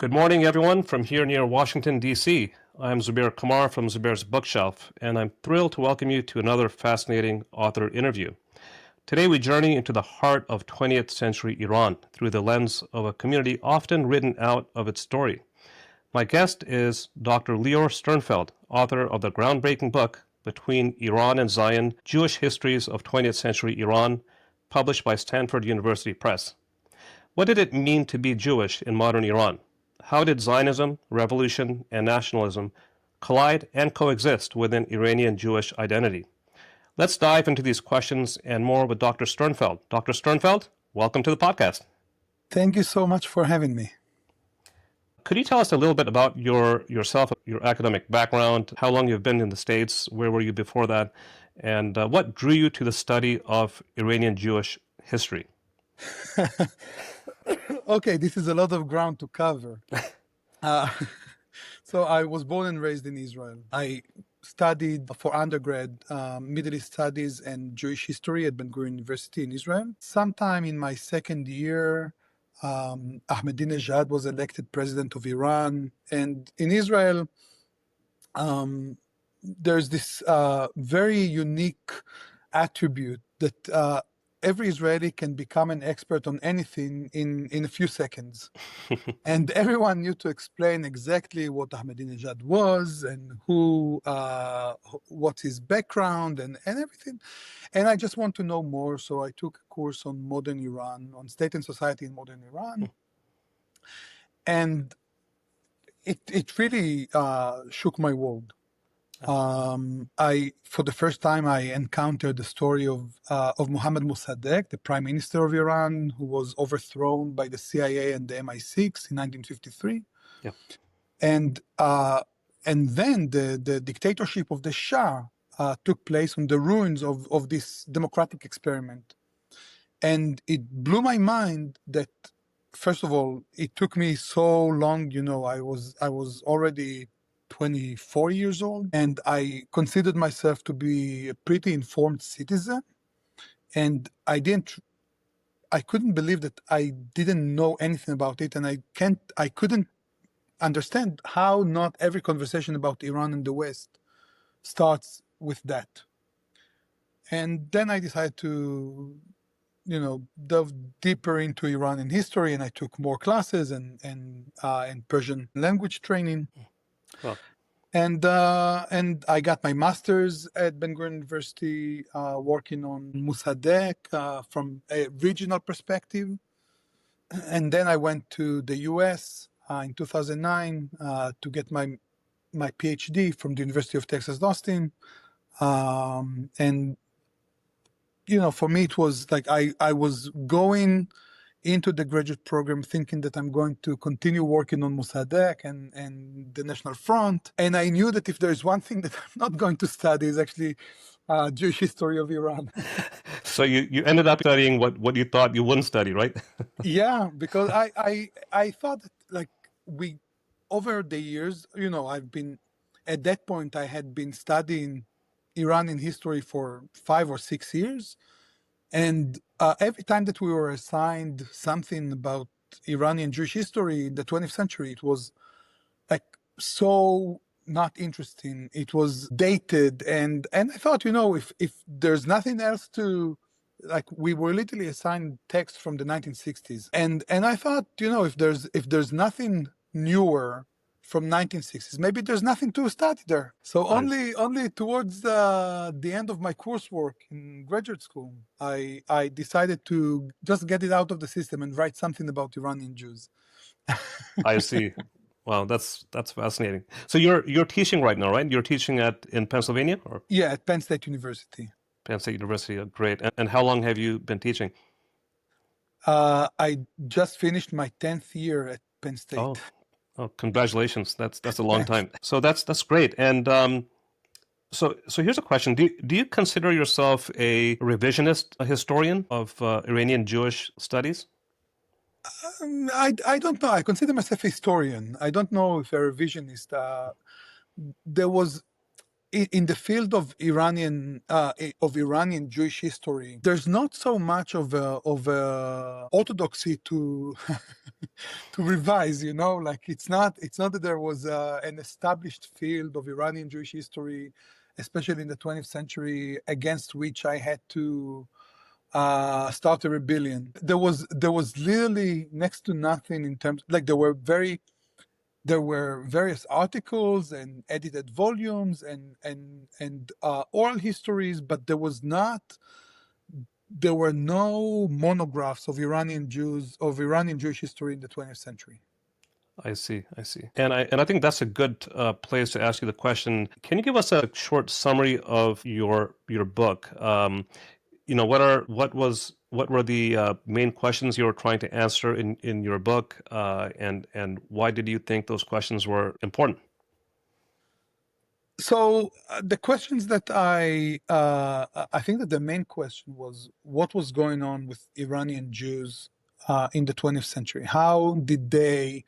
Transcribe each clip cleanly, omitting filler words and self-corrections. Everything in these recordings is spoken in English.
Good morning, everyone, from here near Washington, D.C. I'm Zubair Qamar from Zubair's Bookshelf, and I'm thrilled to welcome you to another fascinating author interview. Today, we journey into the heart of 20th-century Iran through the lens of a community often written out of its story. My guest is Dr. Lior Sternfeld, author of the groundbreaking book, Between Iran and Zion, Jewish Histories of 20th-Century Iran, published by Stanford University Press. What did it mean to be Jewish in modern Iran? How did Zionism, revolution, and nationalism collide and coexist within Iranian Jewish identity? Let's dive into these questions and more with Dr. Sternfeld. Dr. Sternfeld, welcome to the podcast. Thank you so much for having me. Could you tell us a little bit about yourself, your academic background, how long you've been in the States, where were you before that, and what drew you to the study of Iranian Jewish history? Okay, this is a lot of ground to cover. So I was born and raised in Israel. I studied for undergrad Middle East Studies and Jewish History at Ben-Gurion University in Israel. Sometime in my second year, Ahmadinejad was elected president of Iran. And in Israel, there's this very unique attribute that every Israeli can become an expert on anything in a few seconds. And everyone knew to explain exactly what Ahmadinejad was and what's his background and everything. And I just want to know more. So I took a course on modern Iran, on state and society in modern Iran. And it really shook my world. For the first time, I encountered the story of Mohammad Mossadegh, the prime minister of Iran, who was overthrown by the CIA and the MI6 in 1953. Yeah. And then the dictatorship of the Shah took place on the ruins of this democratic experiment. And it blew my mind that, first of all, it took me so long. I was already 24 years old, and I considered myself to be a pretty informed citizen. And I couldn't believe that I didn't know anything about it, and I couldn't understand how not every conversation about Iran and the West starts with that. And then I decided to, delve deeper into Iranian history, and I took more classes and Persian language training. Well, And I got my master's at Ben-Gurion University, working on Mossadegh from a regional perspective. And then I went to the US in 2009 to get my PhD from the University of Texas, Austin. And, for me, it was like I was going into the graduate program thinking that I'm going to continue working on Mossadegh and the National Front. And I knew that if there's one thing that I'm not going to study is actually Jewish history of Iran. So you ended up studying what you thought you wouldn't study, right? Yeah, because I thought that over the years, at that point, I had been studying Iranian history for 5 or 6 years. And every time that we were assigned something about Iranian Jewish history in the 20th century, it was like so not interesting. It was dated. And I thought, if there's nothing else to, we were literally assigned text from the 1960s. And I thought, if there's nothing newer from 1960s, maybe there's nothing to study there. So only towards the end of my coursework in graduate school, I decided to just get it out of the system and write something about Iranian Jews. I see. Wow, that's fascinating. So you're teaching right now, right? You're teaching in Pennsylvania, or? Yeah, at Penn State University. Penn State University, great. And how long have you been teaching? I just finished my 10th year at Penn State. Oh, congratulations! That's a long time. So that's great. And so here's a question: Do you consider yourself a revisionist historian of Iranian Jewish studies? I don't know. I consider myself a historian. I don't know if a revisionist. There was in the field of Iranian Jewish history, there's not so much of a orthodoxy to to revise. Like it's not that there was an established field of Iranian Jewish history, especially in the 20th century, against which I had to start a rebellion. There was literally next to nothing in terms, like there were various articles and edited volumes and oral histories, but there were no monographs of Iranian Jewish history in the 20th century. I see, I see. And I think that's a good place to ask you the question. Can you give us a short summary of your book? What were the main questions you were trying to answer in your book, and why did you think those questions were important? So the questions that I think that the main question was what was going on with Iranian Jews in the 20th century. How did they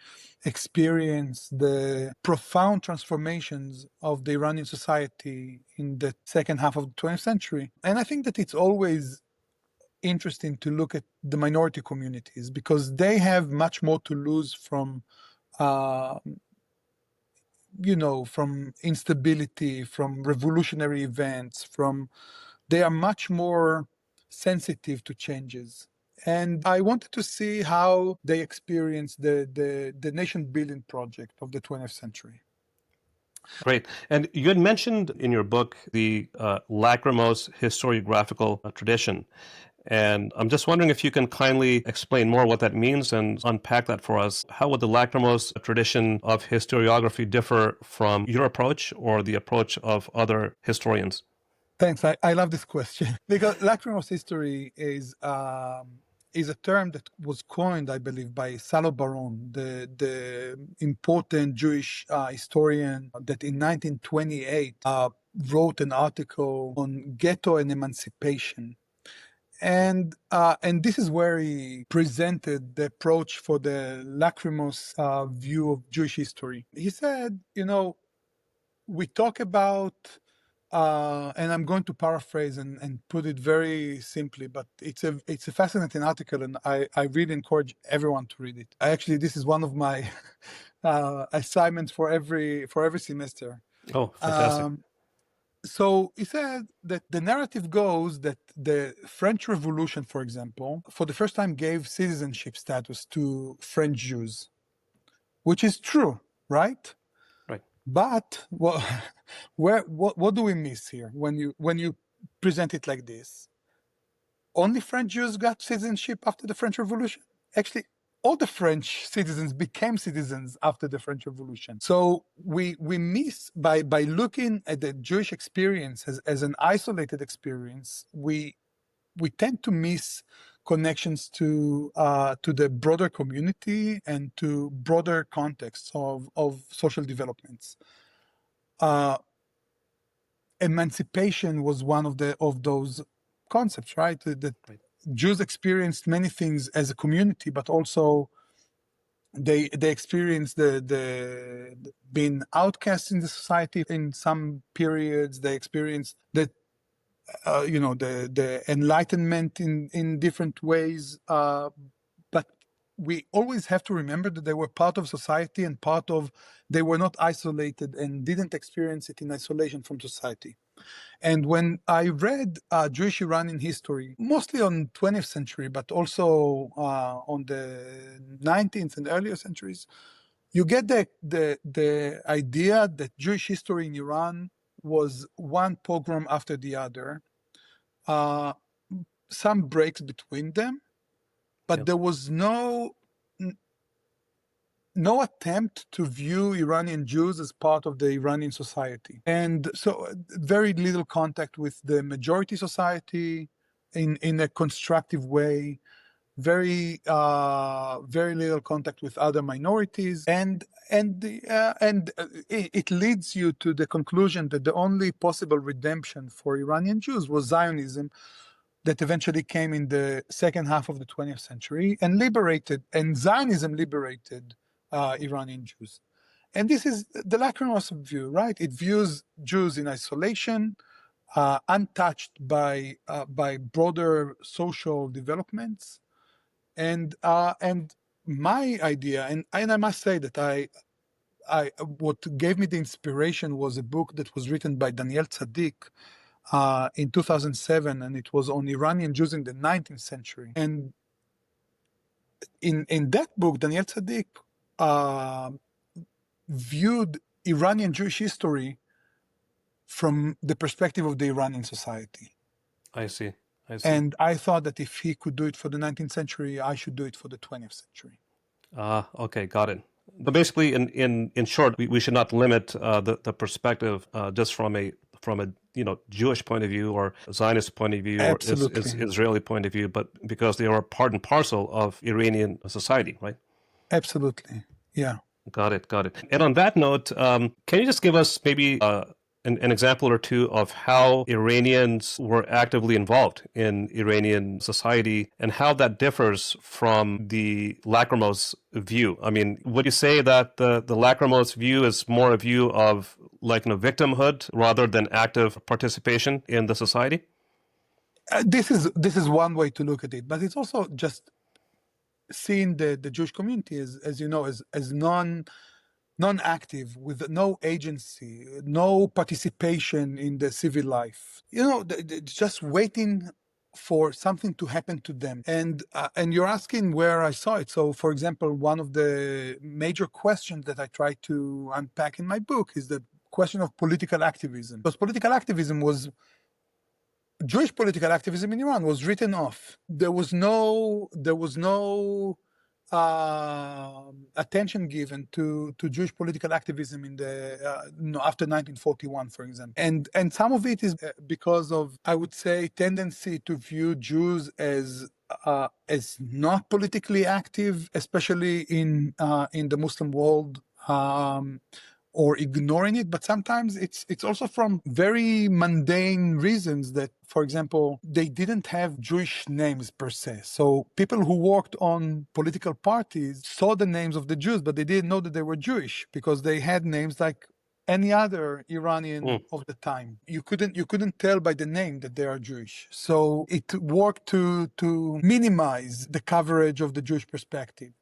experience the profound transformations of the Iranian society in the second half of the 20th century? And I think that it's always interesting to look at the minority communities because they have much more to lose from uh, from instability, from revolutionary events, they are much more sensitive to changes. And I wanted to see how they experience the nation building project of the 20th century. Great. And you had mentioned in your book the lachrymose historiographical tradition. And I'm just wondering if you can kindly explain more what that means and unpack that for us. How would the lachrymose tradition of historiography differ from your approach or the approach of other historians? Thanks. I love this question because lachrymose history is a term that was coined, I believe, by Salo Baron, the important Jewish historian that in 1928 wrote an article on ghetto and emancipation. And this is where he presented the approach for the lachrymose view of Jewish history. He said, we talk about, and I'm going to paraphrase and put it very simply, but it's a fascinating article, and I really encourage everyone to read it. This is one of my assignments for every semester. Oh, fantastic. So he said that the narrative goes that the French Revolution, for example, for the first time gave citizenship status to French Jews, which is true, right? Right. But what do we miss here when you present it like this? Only French Jews got citizenship after the French Revolution? Actually, all the French citizens became citizens after the French Revolution. So we miss by looking at the Jewish experience as an isolated experience, we tend to miss connections to the broader community and to broader contexts of social developments. Emancipation was one of those concepts, right? That Right. Jews experienced many things as a community, but also they experienced the being outcast in the society in some periods. They experienced the Enlightenment in different ways. But we always have to remember that they were part of society and they were not isolated and didn't experience it in isolation from society. And when I read Jewish Iranian history, mostly on 20th century, but also on the 19th and earlier centuries, you get the idea that Jewish history in Iran was one pogrom after the other, some breaks between them, but Yep. there was no attempt to view Iranian Jews as part of the Iranian society. And so very little contact with the majority society in a constructive way, very little contact with other minorities. It leads you to the conclusion that the only possible redemption for Iranian Jews was Zionism, that eventually came in the second half of the 20th century and Zionism liberated Iranian Jews. And this is the lacrimose view, right? It views Jews in isolation, untouched by broader social developments, and my idea, and I must say that what gave me the inspiration was a book that was written by Daniel Tzadik in 2007, and it was on Iranian Jews in the 19th century. And in that book, Daniel Tzadik viewed Iranian Jewish history from the perspective of the Iranian society. I see. And I thought that if he could do it for the 19th century, I should do it for the 20th century. Okay, got it. But basically, in short, we should not limit the perspective just from a Jewish point of view or Zionist point of view or Israeli point of view, but because they are part and parcel of Iranian society, right? Absolutely, yeah. Got it. And on that note, can you just give us maybe an example or two of how Iranians were actively involved in Iranian society and how that differs from the lacrimose view? I mean, would you say that the lacrimose view is more a view of like victimhood rather than active participation in the society? This is one way to look at it, but it's also just seeing the Jewish community as you know, as non-active, with no agency, no participation in the civil life. Just waiting for something to happen to them. And you're asking where I saw it. So, for example, one of the major questions that I try to unpack in my book is the question of political activism. Because Jewish political activism in Iran was written off. There was no attention given to Jewish political activism in the after 1941, for example, and some of it is because of, I would say, tendency to view Jews as not politically active, especially in the Muslim world. Or ignoring it, but sometimes it's also from very mundane reasons that, for example, they didn't have Jewish names per se. So people who worked on political parties saw the names of the Jews, but they didn't know that they were Jewish because they had names like any other Iranian of the time. You couldn't tell by the name that they are Jewish. So it worked to minimize the coverage of the Jewish perspective.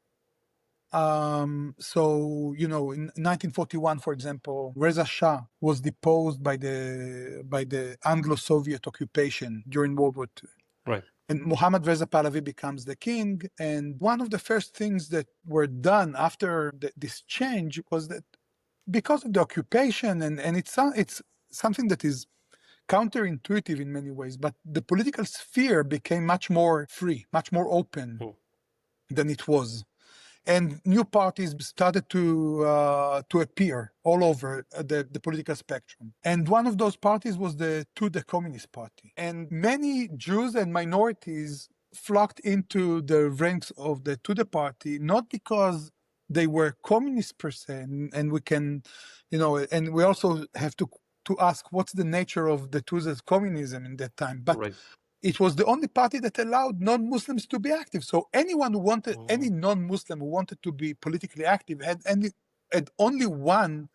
So, in 1941, for example, Reza Shah was deposed by the Anglo-Soviet occupation during World War II. Right. And Mohammad Reza Pahlavi becomes the king. And one of the first things that were done after this change was that because of the occupation, and it's something that is counterintuitive in many ways, but the political sphere became much more free, much more open than it was. And new parties started to appear all over the political spectrum. And one of those parties was the Tudeh Communist Party. And many Jews and minorities flocked into the ranks of the Tudeh Party, not because they were communists per se, and we can, and we also have to ask what's the nature of the Tudeh's communism in that time. But it was the only party that allowed non-Muslims to be active. So anyone who wanted, any non-Muslim who wanted to be politically active had only one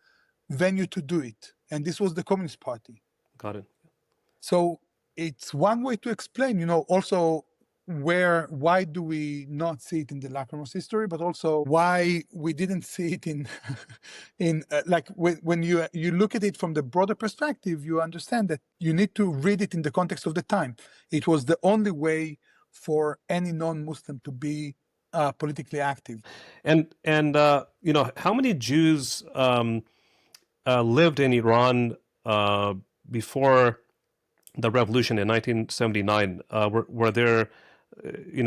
venue to do it. And this was the Communist Party. Got it. So it's one way to explain, also why do we not see it in the lacrimose history, but also why we didn't see it in when you look at it from the broader perspective, you understand that you need to read it in the context of the time. It was the only way for any non-Muslim to be politically active. And how many Jews lived in Iran before the revolution in 1979? Were there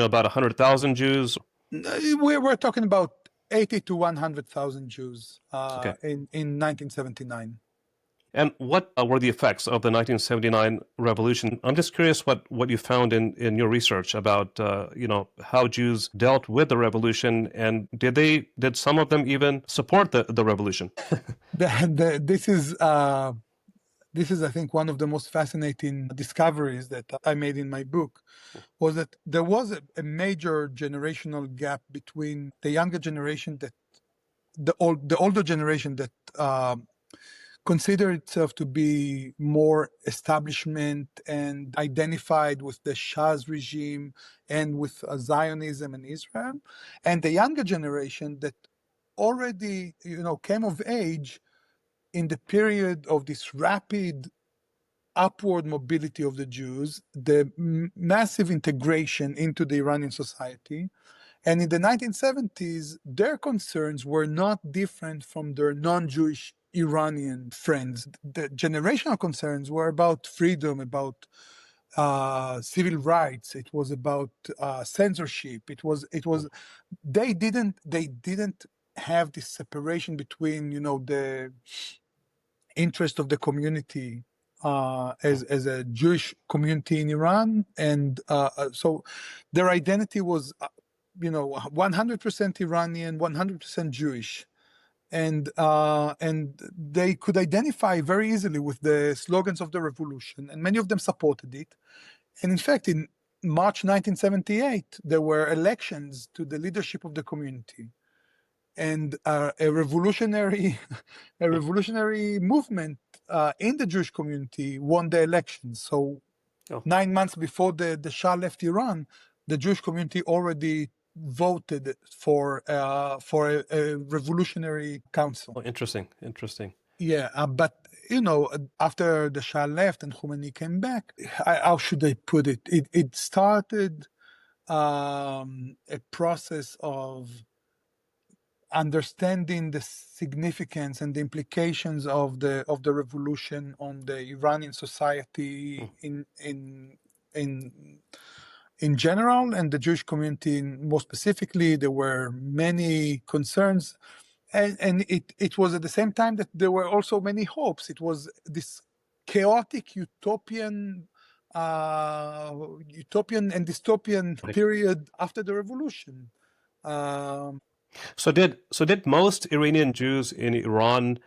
about 100,000 Jews? We're talking about 80 to 100,000 Jews in 1979. And what were the effects of the 1979 revolution? I'm just curious what you found in your research about how Jews dealt with the revolution, and did some of them even support the revolution? This is, I think, one of the most fascinating discoveries that I made in my book, was that there was a major generational gap between the younger generation that the older generation that considered itself to be more establishment and identified with the Shah's regime and with Zionism and Israel, and the younger generation that already came of age in the period of this rapid upward mobility of the Jews, the massive integration into the Iranian society. And in the 1970s, their concerns were not different from their non-Jewish Iranian friends. The generational concerns were about freedom, about civil rights. It was about censorship. They didn't have this separation between, the interest of the community as a Jewish community in Iran, and so their identity was 100% Iranian, 100% Jewish, and they could identify very easily with the slogans of the revolution, and many of them supported it. And in fact, in March 1978, there were elections to the leadership of the community, and a revolutionary movement in the Jewish community won the election. So 9 months before the Shah left Iran, the Jewish community already voted for a revolutionary council. Oh, interesting. Yeah, but after the Shah left and Khomeini came back, how should I put it? It started a process of understanding the significance and the implications of the revolution on the Iranian society in general, and the Jewish community more specifically. There were many concerns, and it was at the same time that there were also many hopes. It was this chaotic utopian and dystopian period after the revolution. So did most Iranian Jews in Iran,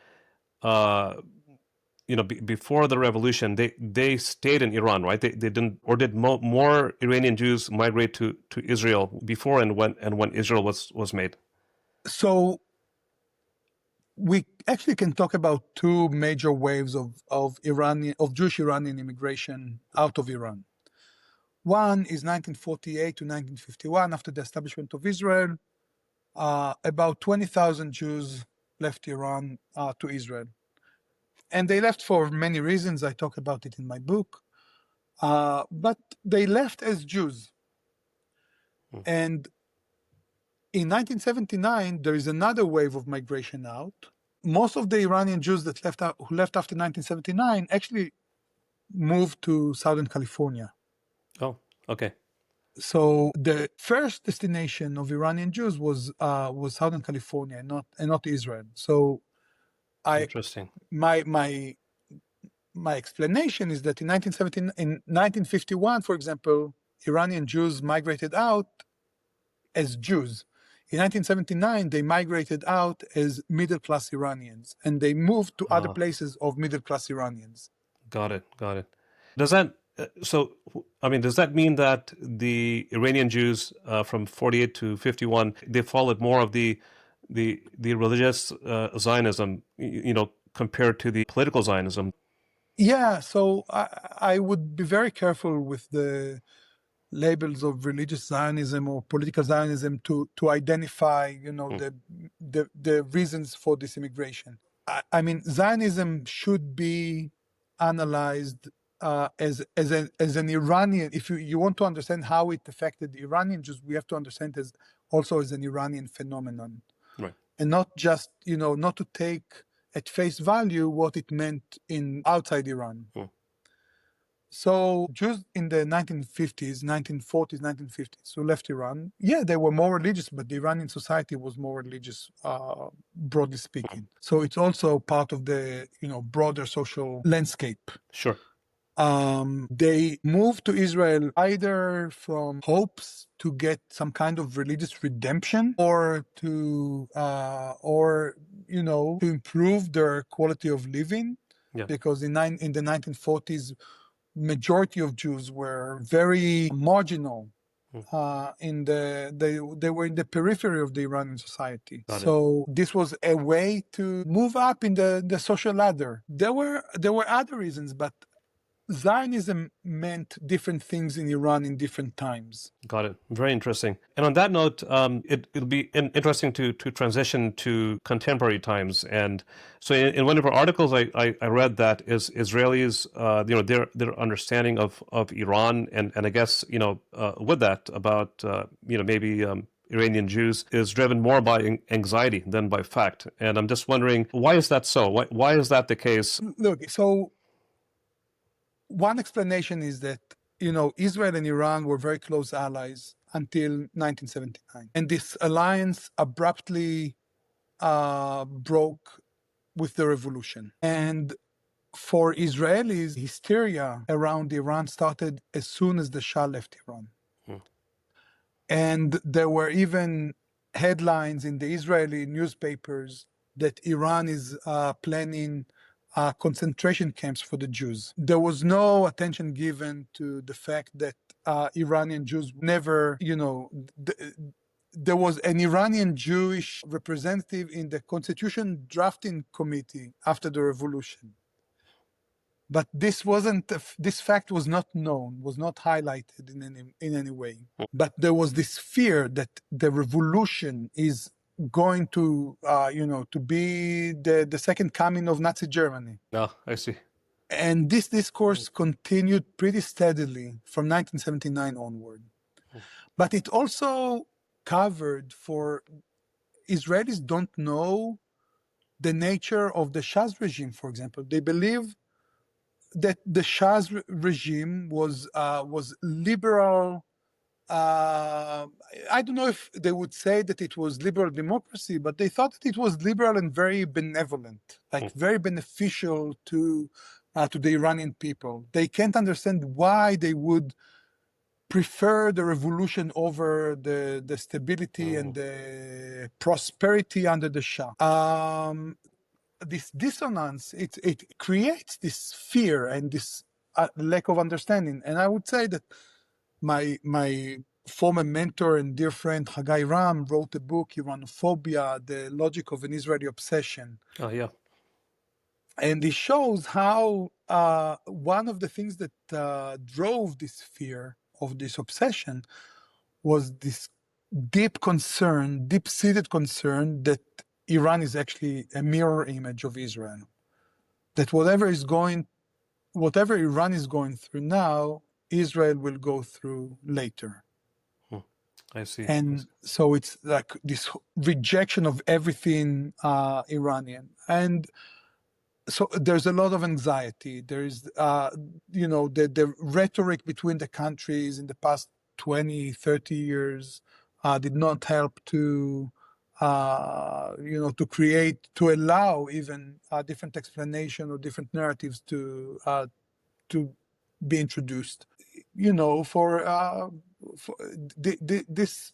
before the revolution, they stayed in Iran, right? They didn't, or did more Iranian Jews migrate to Israel before and when Israel was made? So we actually can talk about two major waves of Jewish Iranian immigration out of Iran. One is 1948 to 1951, after the establishment of Israel. About 20,000 Jews left Iran to Israel. And they left for many reasons. I talk about it in my book. But they left as Jews. And in 1979, there is another wave of migration out. Most of the Iranian Jews that who left after 1979 actually moved to Southern California. Oh, okay. So the first destination of Iranian Jews was Southern California, and not Israel. So Interesting. My explanation is that in 1951, for example, Iranian Jews migrated out as Jews. In 1979, they migrated out as middle-class Iranians, and they moved to other places of middle-class Iranians. Got it. Does that does that mean that the Iranian Jews from 48 to 51, they followed more of the religious Zionism, compared to the political Zionism? Yeah, so I would be very careful with the labels of religious Zionism or political Zionism to identify, the reasons for this immigration. I mean, Zionism should be analyzed as an Iranian. If you want to understand how it affected the Iranian Jews, we have to understand it also as an Iranian phenomenon, right? And not just not to take at face value what it meant in outside Iran. So Jews in the 1940s, 1950s, who left Iran, they were more religious, but the Iranian society was more religious, broadly speaking. So it's also part of the broader social landscape. Sure. They moved to Israel either from hopes to get some kind of religious redemption, or to improve their quality of living. Yeah. Because in the 1940s, majority of Jews were very marginal They were in the periphery of the Iranian society. Got it. So this was a way to move up in the social ladder. There were other reasons, but Zionism meant different things in Iran in different times. Got it. Very interesting. And on that note, it'll be interesting to transition to contemporary times. And so, in one of our articles, I read that Israelis, their understanding of Iran, and I guess with that about maybe Iranian Jews is driven more by anxiety than by fact. And I'm just wondering, why is that so? Why is that the case? Look, so one explanation is that Israel and Iran were very close allies until 1979, and this alliance abruptly broke with the revolution. And for Israelis, hysteria around Iran started as soon as the Shah left Iran. And there were even headlines in the Israeli newspapers that Iran is planning concentration camps for the Jews. There was no attention given to the fact that Iranian Jews never, there was an Iranian Jewish representative in the Constitution Drafting Committee after the revolution. But this fact was not known, was not highlighted in any way. But there was this fear that the revolution is going to, to be the second coming of Nazi Germany. No, I see. And this discourse continued pretty steadily from 1979 onward. But it also covered for Israelis don't know the nature of the Shah's regime, for example. They believe that the Shah's regime was liberal. I don't know if they would say that it was liberal democracy, but they thought that it was liberal and very benevolent, like very beneficial to the Iranian people. They can't understand why they would prefer the revolution over the stability and the prosperity under the Shah. This dissonance, it creates this fear and this lack of understanding. And I would say that my former mentor and dear friend Hagai Ram wrote a book, Iranophobia, The Logic of an Israeli Obsession. Oh, yeah. And he shows how one of the things that drove this fear of this obsession was this deep-seated concern that Iran is actually a mirror image of Israel. That whatever Iran is going through now, Israel will go through later. I see. And so it's like this rejection of everything Iranian. And so there's a lot of anxiety. There is, the rhetoric between the countries in the past 20, 30 years did not help to allow even different explanation or different narratives to be introduced. This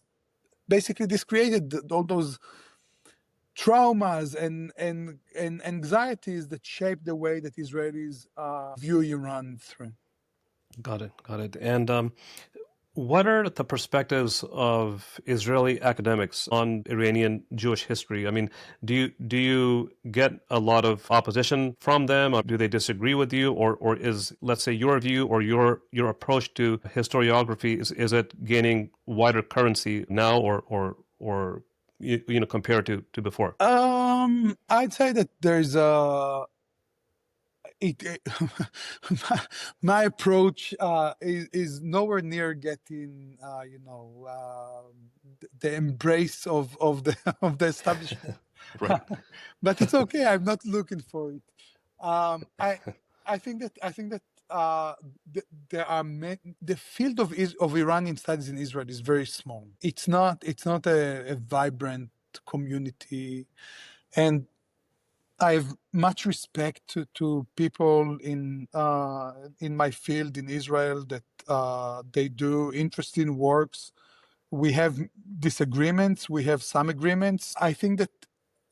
created all those traumas and anxieties that shape the way that Israelis view Iran through. Got it. And what are the perspectives of Israeli academics on Iranian Jewish history? I mean, do you get a lot of opposition from them, or do they disagree with you, or is, let's say, your view or your approach to historiography is it gaining wider currency now, or compared to before? I'd say that there's my approach is nowhere near getting the embrace of the establishment. Right. But it's okay. I'm not looking for it. I think that there are the field of Iranian studies in Israel is very small. It's not a vibrant community, and I have much respect to people in my field in Israel that they do interesting works. We have disagreements. We have some agreements. I think that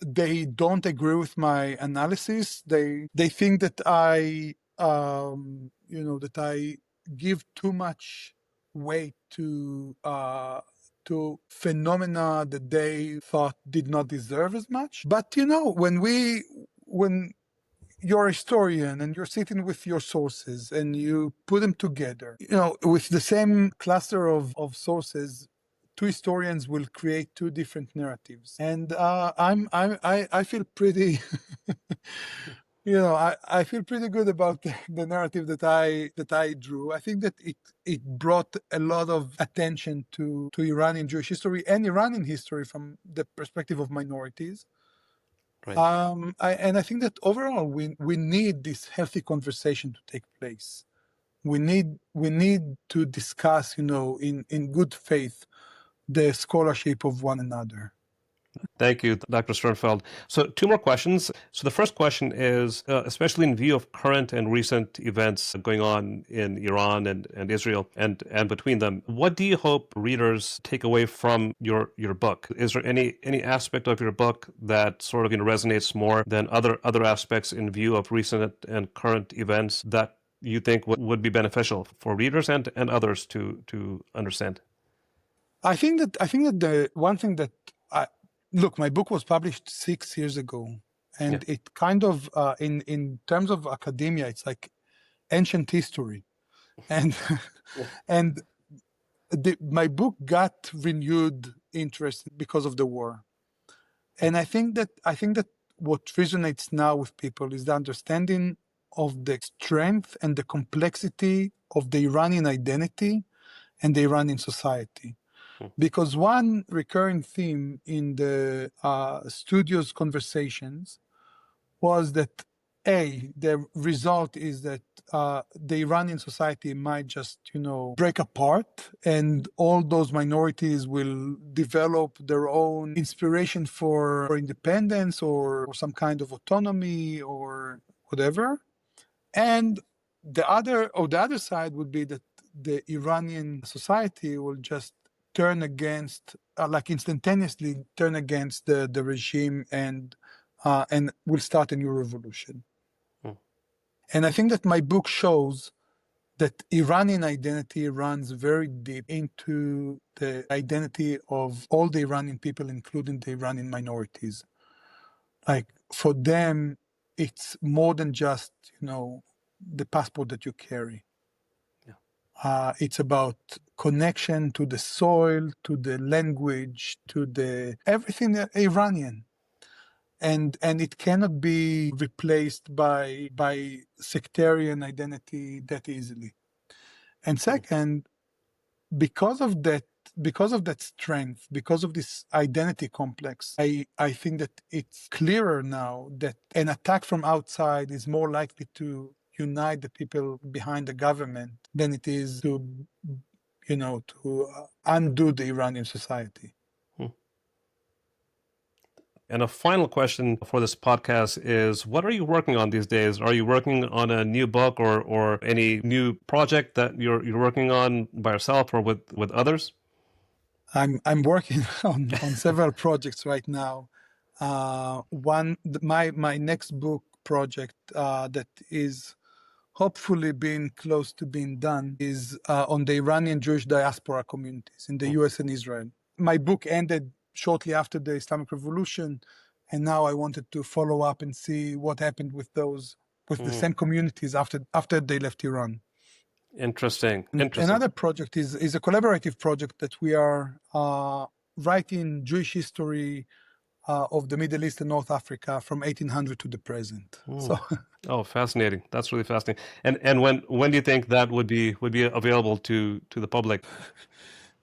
they don't agree with my analysis. They think that I give too much weight to phenomena that they thought did not deserve as much. But when you're a historian and you're sitting with your sources and you put them together, with the same cluster of sources, two historians will create two different narratives. And I feel pretty, I feel pretty good about the narrative that I drew. I think that it brought a lot of attention to Iranian Jewish history and Iranian history from the perspective of minorities. Right. I think that overall we need this healthy conversation to take place. We need to discuss, in good faith, the scholarship of one another. Thank you, Dr. Sternfeld. So two more questions. So the first question is, especially in view of current and recent events going on in Iran and Israel and between them, what do you hope readers take away from your book? Is there any aspect of your book that sort of resonates more than other aspects in view of recent and current events that you think would be beneficial for readers and others to understand? I think that the one thing that look, my book was published 6 years ago, and it kind of, in terms of academia, it's like ancient history, and and my book got renewed interest because of the war, and I think that what resonates now with people is the understanding of the strength and the complexity of the Iranian identity and the Iranian society. Because one recurring theme in the studio's conversations was that, the result is that the Iranian society might just, break apart, and all those minorities will develop their own inspiration for independence or some kind of autonomy or whatever. And the other side would be that the Iranian society will just turn against, instantaneously turn against the regime and will start a new revolution. And I think that my book shows that Iranian identity runs very deep into the identity of all the Iranian people, including the Iranian minorities. Like, for them, it's more than just, the passport that you carry. It's about connection to the soil, to the language, to the everything Iranian, and it cannot be replaced by sectarian identity that easily. And second, because of that strength, because of this identity complex, I think that it's clearer now that an attack from outside is more likely to unite the people behind the government than it is to undo the Iranian society. And a final question for this podcast is, what are you working on these days? Are you working on a new book or any new project that you're working on by yourself or with others? I'm working on several projects right now. My next book project that is hopefully being close to being done is on the Iranian Jewish diaspora communities in the US and Israel. My book ended shortly after the Islamic Revolution, and now I wanted to follow up and see what happened with the same communities after they left Iran. Interesting. Another project is a collaborative project that we are writing Jewish history of the Middle East and North Africa from 1800 to the present. Oh, fascinating! That's really fascinating. And when do you think that would be available to the public?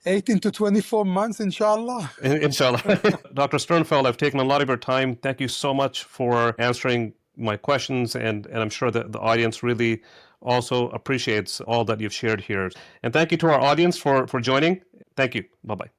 18 to 24 months, inshallah. Inshallah. Dr. Sternfeld, I've taken a lot of your time. Thank you so much for answering my questions, and I'm sure that the audience really also appreciates all that you've shared here. And thank you to our audience for joining. Thank you. Bye-bye.